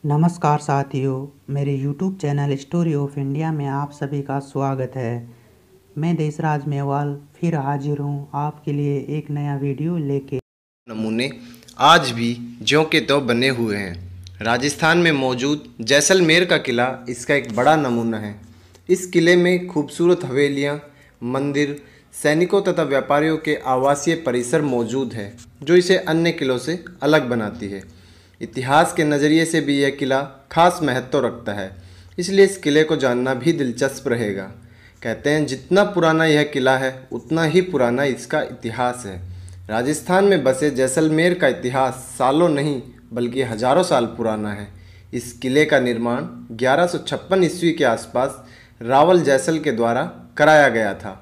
नमस्कार साथियों, मेरे YouTube channel story of India में आप सभी का स्वागत है। मैं देशराज मेवाल फिर हाजिर हूँ आपके लिए एक नया वीडियो लेके। नमूने आज भी ज्यों के त्यों बने हुए हैं। राजस्थान में मौजूद जैसलमेर का किला इसका एक बड़ा नमूना है। इस किले में खूबसूरत हवेलियाँ, मंदिर, सैनिकों तथा व्यापारियों के आवासीय परिसर मौजूद है, जो इसे अन्य किलों से अलग बनाती है। इतिहास के नज़रिए से भी यह किला खास महत्व रखता है, इसलिए इस किले को जानना भी दिलचस्प रहेगा। कहते हैं जितना पुराना यह किला है उतना ही पुराना इसका इतिहास है। राजस्थान में बसे जैसलमेर का इतिहास सालों नहीं बल्कि हजारों साल पुराना है। इस किले का निर्माण 1156 ईस्वी के आसपास रावल जैसल के द्वारा कराया गया था।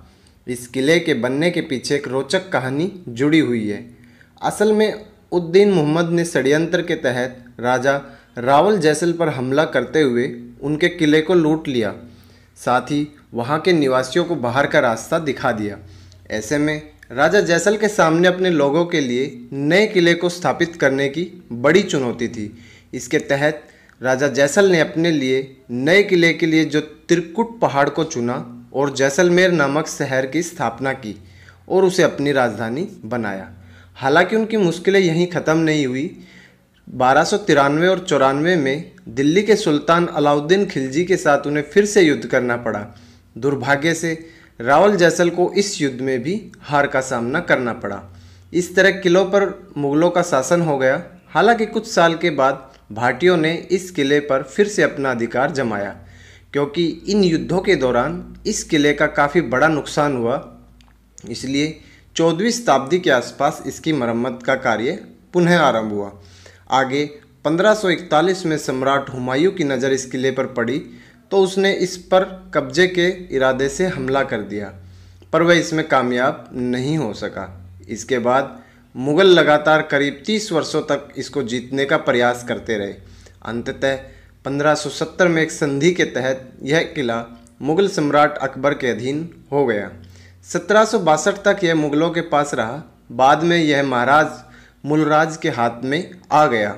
इस किले के बनने के पीछे एक रोचक कहानी जुड़ी हुई है। असल में उद्दीन मोहम्मद ने षड्यंत्र के तहत राजा रावल जैसल पर हमला करते हुए उनके किले को लूट लिया, साथ ही वहाँ के निवासियों को बाहर का रास्ता दिखा दिया। ऐसे में राजा जैसल के सामने अपने लोगों के लिए नए किले को स्थापित करने की बड़ी चुनौती थी। इसके तहत राजा जैसल ने अपने लिए नए किले के लिए जो त्रिकुट पहाड़ को चुना और जैसलमेर नामक शहर की स्थापना की और उसे अपनी राजधानी बनाया। हालांकि उनकी मुश्किलें यहीं ख़त्म नहीं हुई। 1293 और 94 में दिल्ली के सुल्तान अलाउद्दीन खिलजी के साथ उन्हें फिर से युद्ध करना पड़ा। दुर्भाग्य से रावल जैसल को इस युद्ध में भी हार का सामना करना पड़ा। इस तरह किलों पर मुग़लों का शासन हो गया। हालांकि कुछ साल के बाद भाटियों ने इस किले पर फिर से अपना अधिकार जमाया, क्योंकि इन युद्धों के दौरान इस किले का काफ़ी बड़ा नुकसान हुआ। इसलिए 14वीं शताब्दी के आसपास इसकी मरम्मत का कार्य पुनः आरंभ हुआ। आगे 1541 में सम्राट हुमायूं की नज़र इस किले पर पड़ी तो उसने इस पर कब्जे के इरादे से हमला कर दिया, पर वह इसमें कामयाब नहीं हो सका। इसके बाद मुग़ल लगातार करीब 30 वर्षों तक इसको जीतने का प्रयास करते रहे। अंततः 1570 में एक संधि के तहत यह किला मुग़ल सम्राट अकबर के अधीन हो गया। 1762 तक यह मुग़लों के पास रहा। बाद में यह महाराज मूलराज के हाथ में आ गया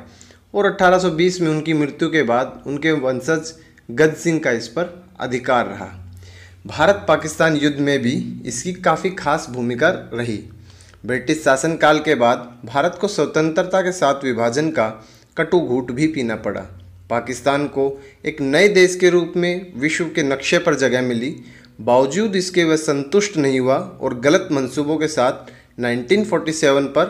और 1820 में उनकी मृत्यु के बाद उनके वंशज गज सिंह का इस पर अधिकार रहा। भारत पाकिस्तान युद्ध में भी इसकी काफ़ी खास भूमिका रही। ब्रिटिश शासनकाल के बाद भारत को स्वतंत्रता के साथ विभाजन का कटु घूंट भी पीना पड़ा। पाकिस्तान को एक नए देश के रूप में विश्व के नक्शे पर जगह मिली। बावजूद इसके वह संतुष्ट नहीं हुआ और गलत मंसूबों के साथ 1947 पर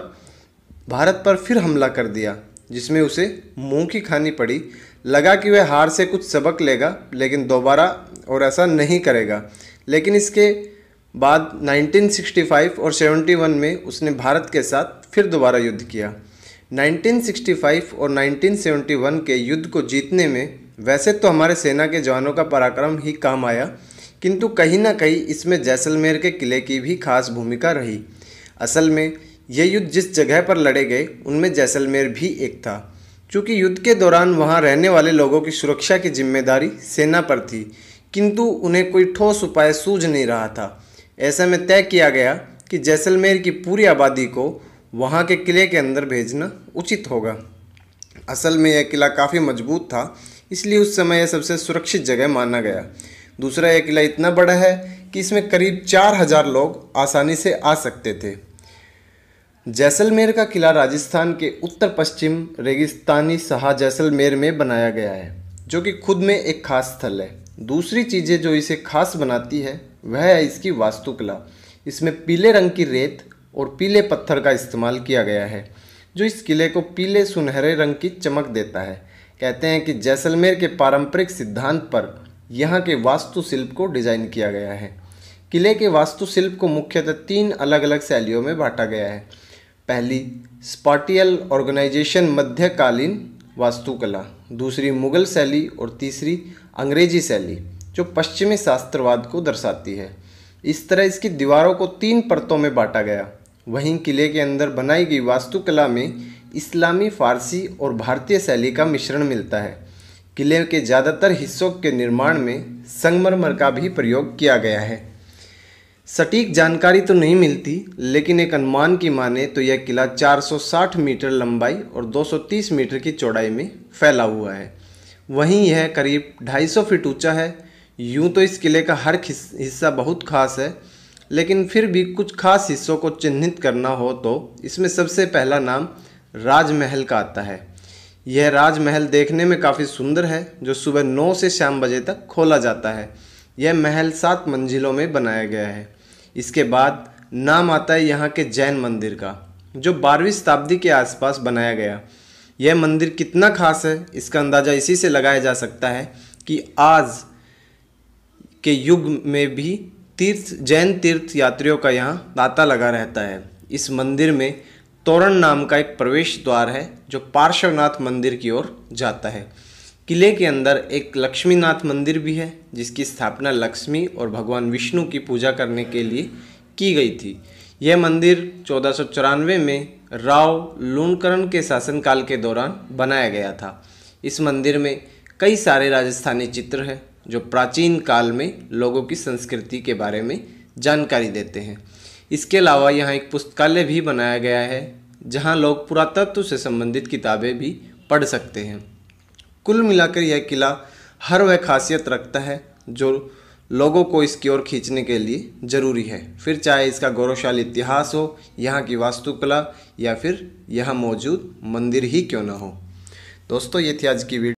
भारत पर फिर हमला कर दिया, जिसमें उसे मुंह की खानी पड़ी। लगा कि वह हार से कुछ सबक लेगा, लेकिन दोबारा और ऐसा नहीं करेगा। लेकिन इसके बाद 1965 और 71 में उसने भारत के साथ फिर दोबारा युद्ध किया। 1965 और 1971 के युद्ध को जीतने में वैसे तो हमारे सेना के जवानों का पराक्रम ही काम आया, किंतु कहीं ना कहीं इसमें जैसलमेर के किले की भी खास भूमिका रही। असल में ये युद्ध जिस जगह पर लड़े गए उनमें जैसलमेर भी एक था। चूँकि युद्ध के दौरान वहाँ रहने वाले लोगों की सुरक्षा की जिम्मेदारी सेना पर थी, किंतु उन्हें कोई ठोस उपाय सूझ नहीं रहा था। ऐसे में तय किया गया कि जैसलमेर की पूरी आबादी को वहाँ के किले के अंदर भेजना उचित होगा। असल में यह किला काफ़ी मजबूत था, इसलिए उस समय यह सबसे सुरक्षित जगह माना गया। दूसरा, यह किला इतना बड़ा है कि इसमें करीब 4000 लोग आसानी से आ सकते थे। जैसलमेर का किला राजस्थान के उत्तर पश्चिम रेगिस्तानी शाह जैसलमेर में बनाया गया है, जो कि खुद में एक खास स्थल है। दूसरी चीज़ें जो इसे खास बनाती है वह है इसकी वास्तुकला। इसमें पीले रंग की रेत और पीले पत्थर का इस्तेमाल किया गया है, जो इस किले को पीले सुनहरे रंग की चमक देता है। कहते हैं कि जैसलमेर के पारंपरिक सिद्धांत पर यहाँ के वास्तुशिल्प को डिज़ाइन किया गया है। किले के वास्तुशिल्प को मुख्यतः 3 अलग अलग शैलियों में बांटा गया है। पहली स्पाटियल ऑर्गेनाइजेशन मध्यकालीन वास्तुकला, दूसरी मुग़ल शैली और तीसरी अंग्रेजी शैली जो पश्चिमी शास्त्रवाद को दर्शाती है। इस तरह इसकी दीवारों को 3 परतों में बांटा गया। वहीं किले के अंदर बनाई गई वास्तुकला में इस्लामी, फारसी और भारतीय शैली का मिश्रण मिलता है। किले के ज़्यादातर हिस्सों के निर्माण में संगमरमर का भी प्रयोग किया गया है। सटीक जानकारी तो नहीं मिलती, लेकिन एक अनुमान की माने तो यह किला 460 मीटर लंबाई और 230 मीटर की चौड़ाई में फैला हुआ है। वहीं यह करीब 250 फीट ऊंचा है। यूं तो इस किले का हर हिस्सा बहुत खास है, लेकिन फिर भी कुछ खास हिस्सों को चिन्हित करना हो तो इसमें सबसे पहला नाम राजमहल का आता है। यह राजमहल देखने में काफ़ी सुंदर है, जो सुबह 9 से शाम बजे तक खोला जाता है। यह महल 7 मंजिलों में बनाया गया है। इसके बाद नाम आता है यहाँ के जैन मंदिर का, जो 12वीं शताब्दी के आसपास बनाया गया। यह मंदिर कितना खास है इसका अंदाज़ा इसी से लगाया जा सकता है कि आज के युग में भी जैन तीर्थ यात्रियों का यहाँ तांता लगा रहता है। इस मंदिर में तोरण नाम का एक प्रवेश द्वार है, जो पार्श्वनाथ मंदिर की ओर जाता है। किले के अंदर एक लक्ष्मीनाथ मंदिर भी है, जिसकी स्थापना लक्ष्मी और भगवान विष्णु की पूजा करने के लिए की गई थी। यह मंदिर 1494 में राव लूणकरण के शासनकाल के दौरान बनाया गया था। इस मंदिर में कई सारे राजस्थानी चित्र हैं, जो प्राचीन काल में लोगों की संस्कृति के बारे में जानकारी देते हैं। इसके अलावा यहाँ एक पुस्तकालय भी बनाया गया है, जहाँ लोग पुरातत्व से संबंधित किताबें भी पढ़ सकते हैं। कुल मिलाकर यह किला हर वह खासियत रखता है जो लोगों को इसकी ओर खींचने के लिए ज़रूरी है, फिर चाहे इसका गौरवशाली इतिहास हो, यहाँ की वास्तुकला या फिर यहाँ मौजूद मंदिर ही क्यों न हो। दोस्तों, ये थी आज की वीडियो।